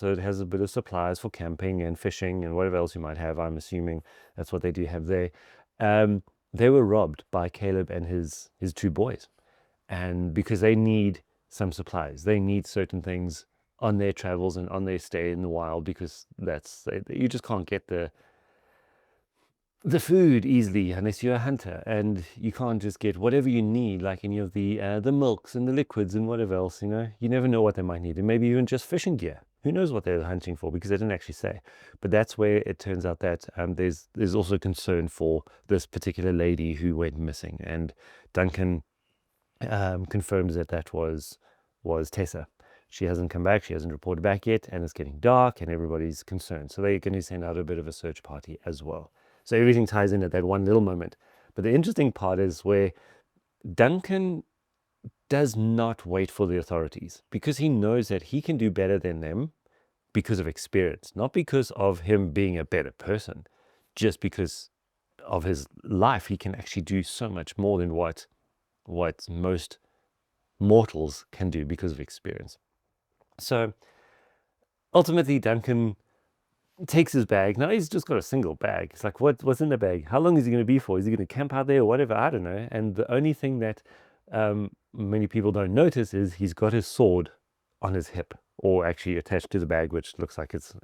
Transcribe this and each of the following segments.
So it has a bit of supplies for camping and fishing and whatever else you might have. I'm assuming that's what they do have there. Um, they were robbed by Caleb and his two boys, and because they need some supplies, they need certain things on their travels and on their stay in the wild, because that's you just can't get the food easily unless you're a hunter, and you can't just get whatever you need, like any of the milks and the liquids and whatever else. You never know what they might need, and maybe even just fishing gear. Who knows what they're hunting for, because they didn't actually say. But that's where it turns out that there's also concern for this particular lady who went missing, and Duncan confirms that that was Tessa. She hasn't come back, she hasn't reported back yet, and it's getting dark and everybody's concerned. So they're going to send out a bit of a search party as well. So everything ties in at that one little moment. But the interesting part is where Duncan does not wait for the authorities, because he knows that he can do better than them because of experience, not because of him being a better person, just because of his life. He can actually do so much more than what most mortals can do because of experience. So ultimately, Duncan takes his bag. Now he's just got a single bag. It's like, what's in the bag? How long is he going to be for? Is he going to camp out there or whatever? I don't know. And the only thing that many people don't notice is he's got his sword on his hip, or actually attached to the bag, which looks like it's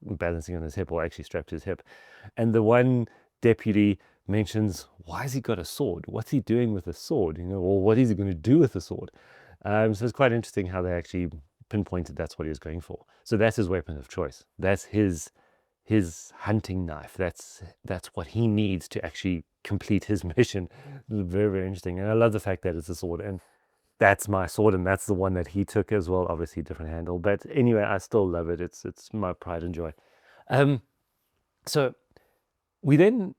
balancing on his hip, or actually strapped to his hip. And the one deputy mentions, why has he got a sword? What's he doing with a sword? Or what is he going to do with the sword? So it's quite interesting how they actually pinpointed that's what he was going for. So that's his weapon of choice. That's his hunting knife. That's what he needs to actually complete his mission. Very, very interesting. And I love the fact that it's a sword, and that's my sword, and that's the one that he took as well. Obviously different handle, but anyway, I still love it. It's my pride and joy. So we then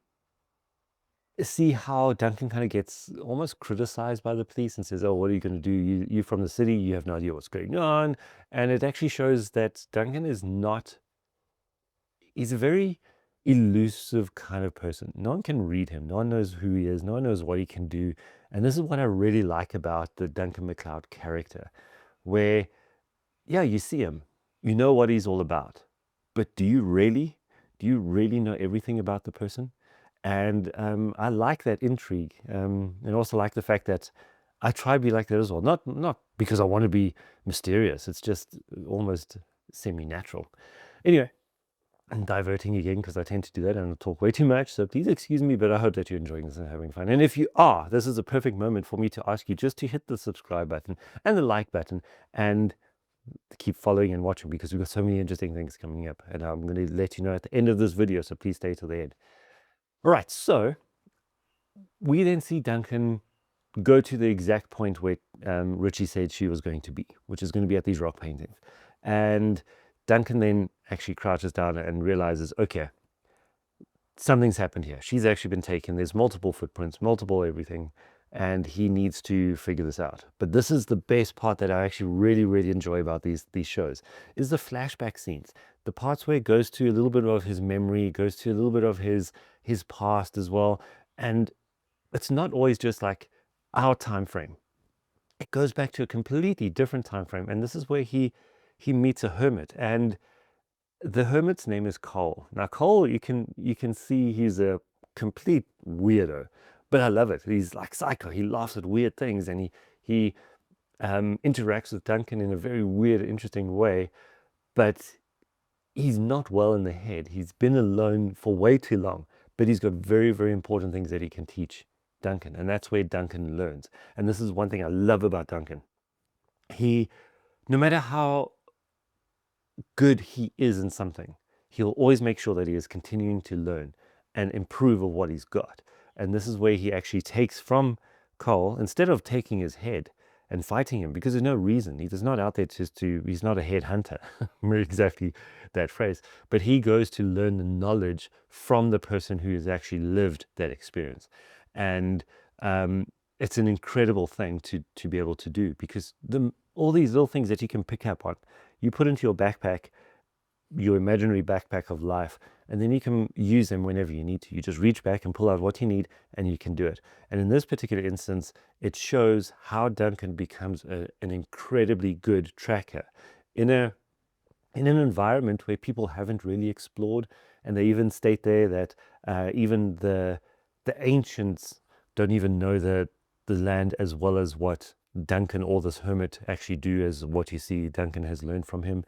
see how Duncan kind of gets almost criticized by the police and says, oh, what are you going to do? You're from the city, you have no idea what's going on. And it actually shows that Duncan is not, he's a very elusive kind of person. No one can read him. No one knows who he is. No one knows what he can do. And this is what I really like about the Duncan MacLeod character, where, yeah, you see him, you know what he's all about. But do you really know everything about the person? And I like that intrigue, and also like the fact that I try to be like that as well. Not because I want to be mysterious. It's just almost semi-natural. Anyway, I'm diverting again because I tend to do that and I talk way too much. So please excuse me, but I hope that you're enjoying this and having fun. And if you are, this is a perfect moment for me to ask you just to hit the subscribe button and the like button, and keep following and watching, because we've got so many interesting things coming up. And I'm going to let you know at the end of this video, so please stay till the end. All right, so we then see Duncan go to the exact point where Richie said she was going to be, which is going to be at these rock paintings. And Duncan then actually crouches down and realizes, okay, something's happened here. She's actually been taken. There's multiple footprints, multiple everything, and he needs to figure this out. But this is the best part that I actually really, really enjoy about these shows, is the flashback scenes. The parts where it goes to a little bit of his memory, goes to a little bit of his past as well. And it's not always just like our time frame. It goes back to a completely different time frame. And this is where he meets a hermit, and the hermit's name is Cole. Now, Cole, you can see he's a complete weirdo, but I love it. He's like psycho. He laughs at weird things, and he interacts with Duncan in a very weird, interesting way. But he's not well in the head. He's been alone for way too long, but he's got very, very important things that he can teach Duncan, and that's where Duncan learns. And this is one thing I love about Duncan. No matter how good he is in something, he'll always make sure that he is continuing to learn and improve of what he's got. And this is where he actually takes from Cole, instead of taking his head and fighting him, because there's no reason. He's not out there he's not a head hunter, exactly that phrase, but he goes to learn the knowledge from the person who has actually lived that experience. And it's an incredible thing to be able to do, because all these little things that you can pick up on, you put into your backpack, your imaginary backpack of life, and then you can use them whenever you need to. You just reach back and pull out what you need, and you can do it. And in this particular instance, it shows how Duncan becomes an incredibly good tracker in a in an environment where people haven't really explored, and they even state there that even the ancients don't even know the land as well as what Duncan or this hermit actually do, as what you see Duncan has learned from him.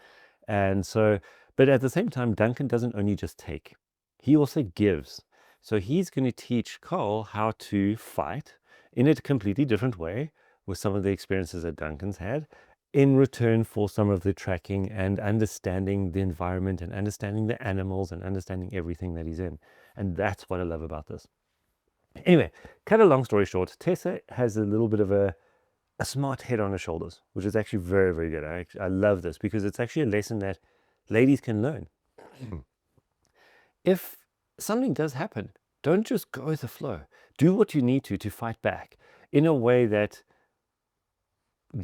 And so, but at the same time, Duncan doesn't only just take, he also gives. So he's going to teach Carl how to fight in a completely different way with some of the experiences that Duncan's had, in return for some of the tracking and understanding the environment and understanding the animals and understanding everything that he's in. And that's what I love about this. Anyway, cut a long story short, Tessa has a little bit of a smart head on her shoulders, which is actually very, very good. I love this because it's actually a lesson that ladies can learn. If something does happen, don't just go with the flow. Do what you need to fight back in a way that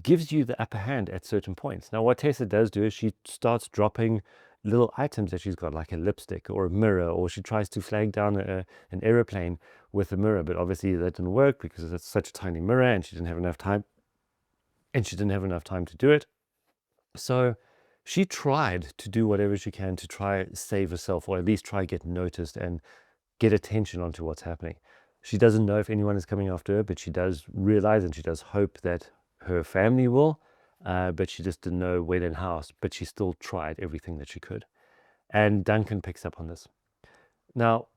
gives you the upper hand at certain points. Now, what Tessa does do is she starts dropping little items that she's got, like a lipstick or a mirror, or she tries to flag down an aeroplane with a mirror, but obviously that didn't work because it's such a tiny mirror and she didn't have enough time. To do it. So she tried to do whatever she can to try save herself, or at least try get noticed and get attention onto what's happening. She doesn't know if anyone is coming after her, but she does realize and she does hope that her family will, but she just didn't know when and how, but she still tried everything that she could. And Duncan picks up on this. Now,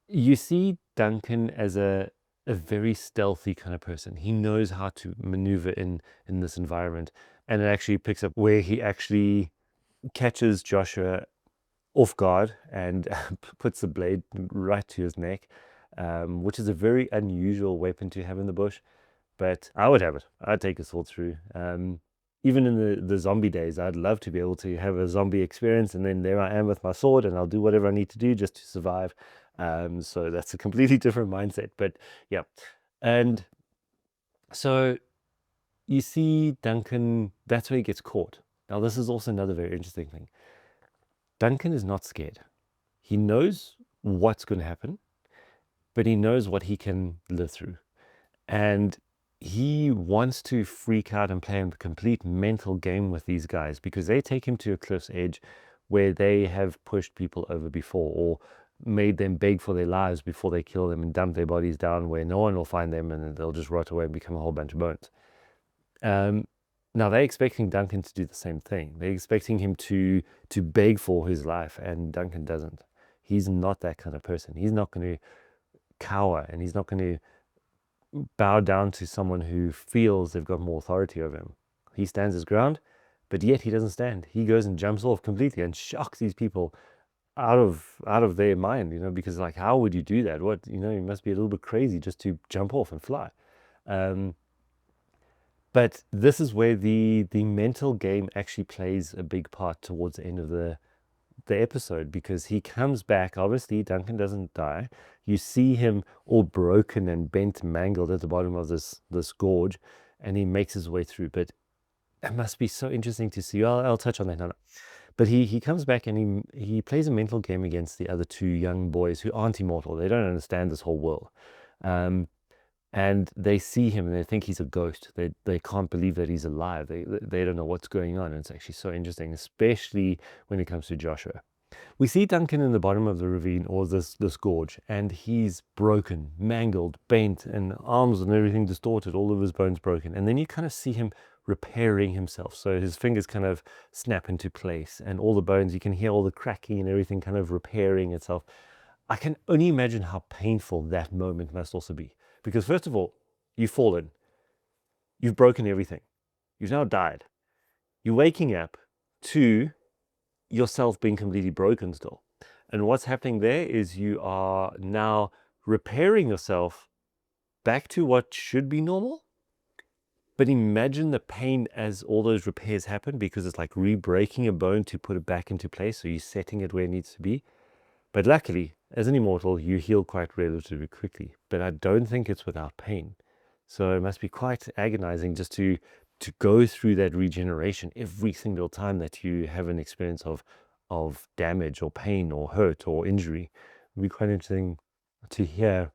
you see Duncan as a very stealthy kind of person. He knows how to maneuver in this environment, and it actually picks up where he actually catches Joshua off guard and puts the blade right to his neck, which is a very unusual weapon to have in the bush, but I would have it. I'd take a sword through. Even in the zombie days, I'd love to be able to have a zombie experience, and then there I am with my sword, and I'll do whatever I need to do just to survive. So that's a completely different mindset, but yeah. And so you see Duncan, that's where he gets caught. Now, this is also another very interesting thing. Duncan is not scared. He knows what's going to happen, but he knows what he can live through. And he wants to freak out and play a complete mental game with these guys because they take him to a cliff's edge where they have pushed people over before, or made them beg for their lives before they kill them and dump their bodies down where no one will find them, and they'll just rot away and become a whole bunch of bones. Now they're expecting Duncan to do the same thing. They're expecting him to beg for his life, and Duncan doesn't. He's not that kind of person. He's not going to cower, and he's not going to bow down to someone who feels they've got more authority over him. He stands his ground, but yet he doesn't stand. He goes and jumps off completely and shocks these people out of their mind, because like, how would you do that? What, you must be a little bit crazy just to jump off and fly. But this is where the mental game actually plays a big part towards the end of the episode, because he comes back. Obviously, Duncan doesn't die. You see him all broken and bent, mangled at the bottom of this gorge, and he makes his way through. But it must be so interesting to see. I'll touch on that now. But he comes back and he plays a mental game against the other two young boys who aren't immortal. They don't understand this whole world. And they see him and they think he's a ghost. They can't believe that he's alive. They don't know what's going on. And it's actually so interesting, especially when it comes to Joshua. We see Duncan in the bottom of the ravine, or this gorge, and he's broken, mangled, bent, and arms and everything distorted, all of his bones broken. And then you kind of see him repairing himself. So his fingers kind of snap into place, and all the bones, you can hear all the cracking and everything kind of repairing itself. I can only imagine how painful that moment must also be. Because first of all, you've fallen. You've broken everything. You've now died. You're waking up to yourself being completely broken still. And what's happening there is you are now repairing yourself back to what should be normal. But imagine the pain as all those repairs happen, because it's like re-breaking a bone to put it back into place. So you're setting it where it needs to be. But luckily, as an immortal, you heal quite relatively quickly. But I don't think it's without pain. So it must be quite agonizing just to go through that regeneration every single time that you have an experience of damage or pain or hurt or injury. It would be quite interesting to hear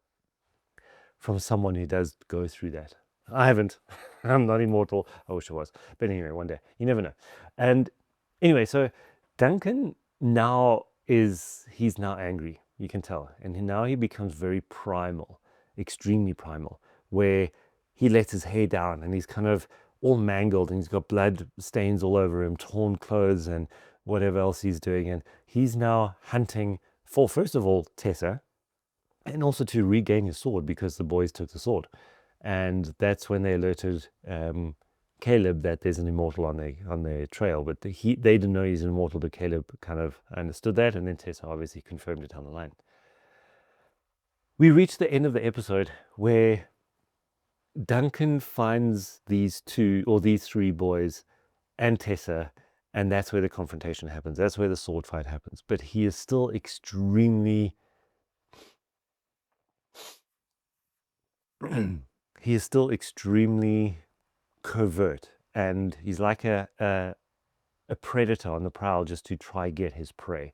from someone who does go through that. I haven't. I'm not immortal. I wish I was. But anyway, one day. You never know. And Anyway, so Duncan he's now angry, you can tell. And now he becomes very primal, extremely primal, where he lets his hair down and he's kind of all mangled and he's got blood stains all over him, torn clothes and whatever else he's doing. And he's now hunting for, first of all, Tessa, and also to regain his sword because the boys took the sword. And that's when they alerted Caleb that there's an immortal on their trail. But they didn't know he's an immortal, but Caleb kind of understood that, and then Tessa obviously confirmed it down the line. We reach the end of the episode where Duncan finds these three boys and Tessa, and that's where the confrontation happens. That's where the sword fight happens. But he is still extremely covert, and he's like a predator on the prowl just to try get his prey.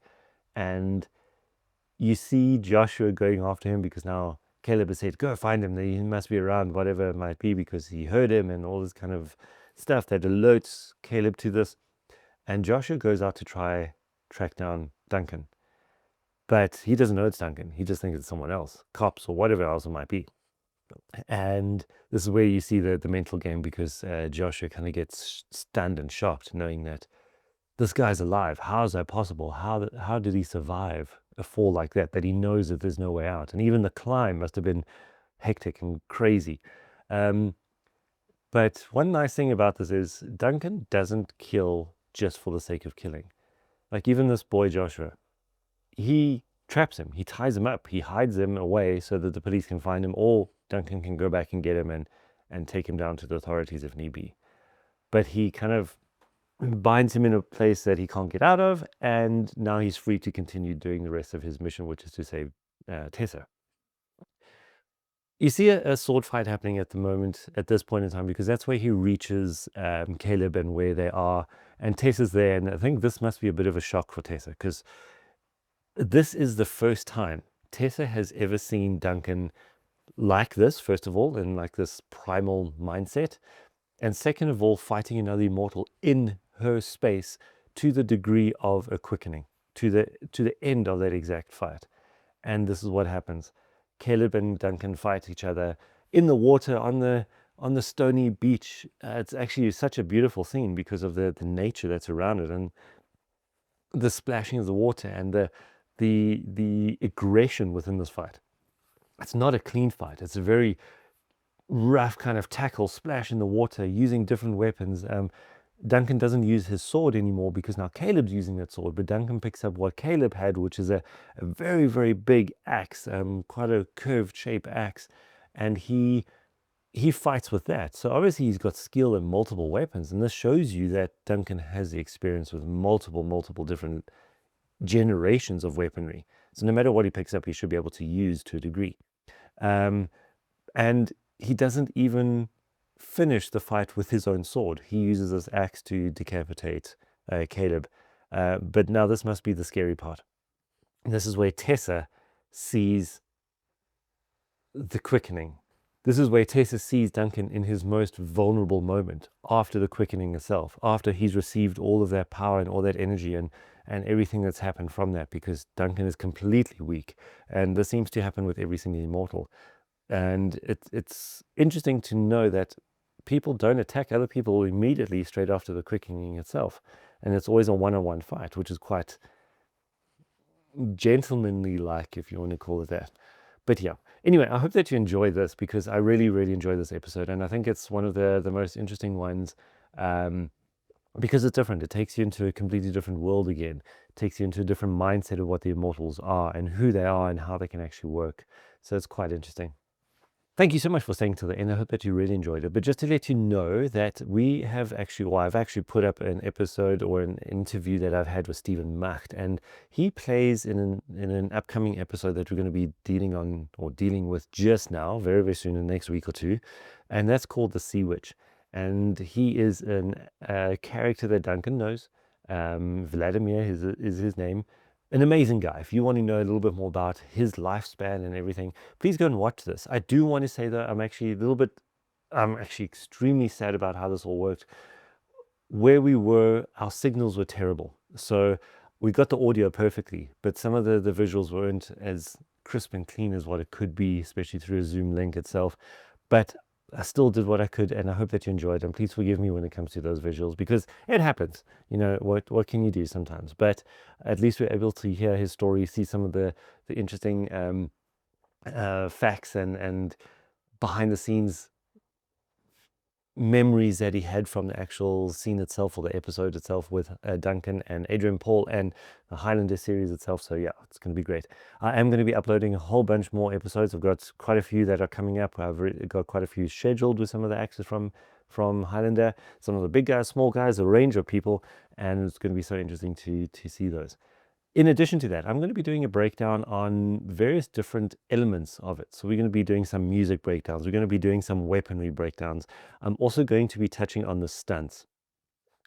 And you see Joshua going after him because now Caleb has said, go find him, he must be around, whatever it might be, because he heard him and all this kind of stuff that alerts Caleb to this. And Joshua goes out to try track down Duncan. But he doesn't know it's Duncan. He just thinks it's someone else, cops or whatever else it might be. And this is where you see the mental game, because Joshua kind of gets stunned and shocked knowing that this guy's alive. How is that possible? How did he survive a fall like that he knows that there's no way out? And even the climb must have been hectic and crazy. But one nice thing about this is Duncan doesn't kill just for the sake of killing. Like even this boy Joshua, he traps him, he ties him up, he hides him away so that the police can find him, or Duncan can go back and get him and take him down to the authorities if need be. But he kind of binds him in a place that he can't get out of, and now he's free to continue doing the rest of his mission, which is to save Tessa. You see a sword fight happening at this point in time, because that's where he reaches Caleb and where they are, and Tessa's there. And I think this must be a bit of a shock for Tessa, because this is the first time Tessa has ever seen Duncan like this, first of all, in like this primal mindset, and second of all, fighting another immortal in her space to the degree of a quickening, to the end of that exact fight. And this is what happens. Caleb and Duncan fight each other in the water on the stony beach. It's actually such a beautiful scene because of the nature that's around it, and the splashing of the water and the aggression within this fight. It's not a clean fight. It's a very rough kind of tackle, splash in the water, using different weapons. Duncan doesn't use his sword anymore because now Caleb's using that sword, but Duncan picks up what Caleb had, which is a very, very big axe, quite a curved shape axe, and he fights with that. So obviously he's got skill in multiple weapons, and this shows you that Duncan has the experience with multiple different generations of weaponry. So no matter what he picks up, he should be able to use to a degree. And he doesn't even finish the fight with his own sword. He uses this axe to decapitate Caleb. But now this must be the scary part. This is where Tessa sees the quickening. This is where Tessa sees Duncan in his most vulnerable moment, after the quickening itself, after he's received all of that power and all that energy and everything that's happened from that, because Duncan is completely weak. And this seems to happen with every single immortal. And it's interesting to know that people don't attack other people immediately straight after the quickening itself. And it's always a one-on-one fight, which is quite gentlemanly-like, if you want to call it that. But yeah, anyway, I hope that you enjoy this, because I really, really enjoy this episode. And I think it's one of the most interesting ones, because it's different. It takes you into a completely different world again. It takes you into a different mindset of what the Immortals are and who they are and how they can actually work. So it's quite interesting. Thank you so much for staying till the end. I hope that you really enjoyed it. But just to let you know that I've actually put up an episode or an interview that I've had with Stephen Macht, and he plays in an upcoming episode that we're going to be dealing with just now, very, very soon, in the next week or two, and that's called the Sea Witch. And he is a character that Duncan knows. Vladimir is his name. An amazing guy. If you want to know a little bit more about his lifespan and everything, please go and watch this. I do want to say that I'm actually extremely sad about how this all worked. where we were, our signals were terrible. So we got the audio perfectly, but some of the visuals weren't as crisp and clean as what it could be, especially through a Zoom link itself. But I still did what I could, and I hope that you enjoyed. And please forgive me when it comes to those visuals, because it happens. You know, what can you do sometimes? But at least we're able to hear his story, see some of the interesting facts and behind the scenes memories that he had from the actual scene itself, or the episode itself, with Duncan and Adrian, Paul, and the Highlander series itself. So yeah, it's going to be great. I am going to be uploading a whole bunch more episodes. I've got quite a few that are coming up. I've got quite a few scheduled with some of the actors from Highlander, some of the big guys, small guys, a range of people, and it's going to be so interesting to see those. In addition to that, I'm going to be doing a breakdown on various different elements of it. So we're going to be doing some music breakdowns. We're going to be doing some weaponry breakdowns. I'm also going to be touching on the stunts.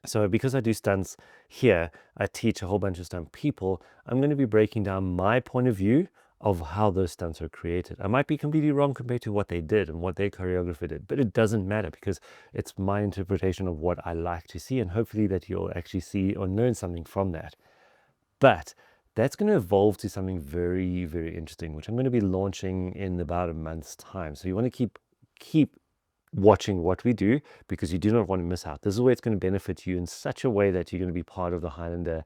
So because I do stunts here, I teach a whole bunch of stunt people. I'm going to be breaking down my point of view of how those stunts are created. I might be completely wrong compared to what they did and what their choreographer did, but it doesn't matter, because it's my interpretation of what I like to see, and hopefully that you'll actually see or learn something from that. But that's going to evolve to something very, very interesting, which I'm going to be launching in about a month's time. So you want to keep watching what we do, because you do not want to miss out. This is where it's going to benefit you in such a way that you're going to be part of the Highlander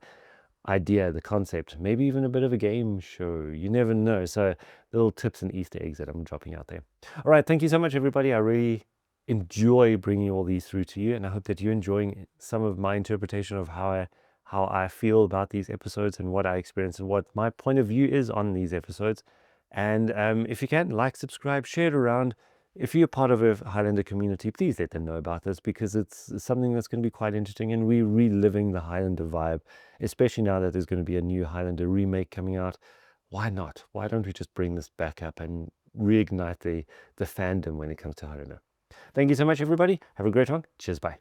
idea, the concept, maybe even a bit of a game show. You never know. So little tips and Easter eggs that I'm dropping out there. All right. Thank you so much, everybody. I really enjoy bringing all these through to you, and I hope that you're enjoying some of my interpretation of how I feel about these episodes and what I experience and what my point of view is on these episodes. And if you can, like, subscribe, share it around. If you're part of a Highlander community, please let them know about this, because it's something that's going to be quite interesting, and we're reliving the Highlander vibe, especially now that there's going to be a new Highlander remake coming out. Why not? Why don't we just bring this back up and reignite the fandom when it comes to Highlander? Thank you so much, everybody. Have a great one. Cheers. Bye.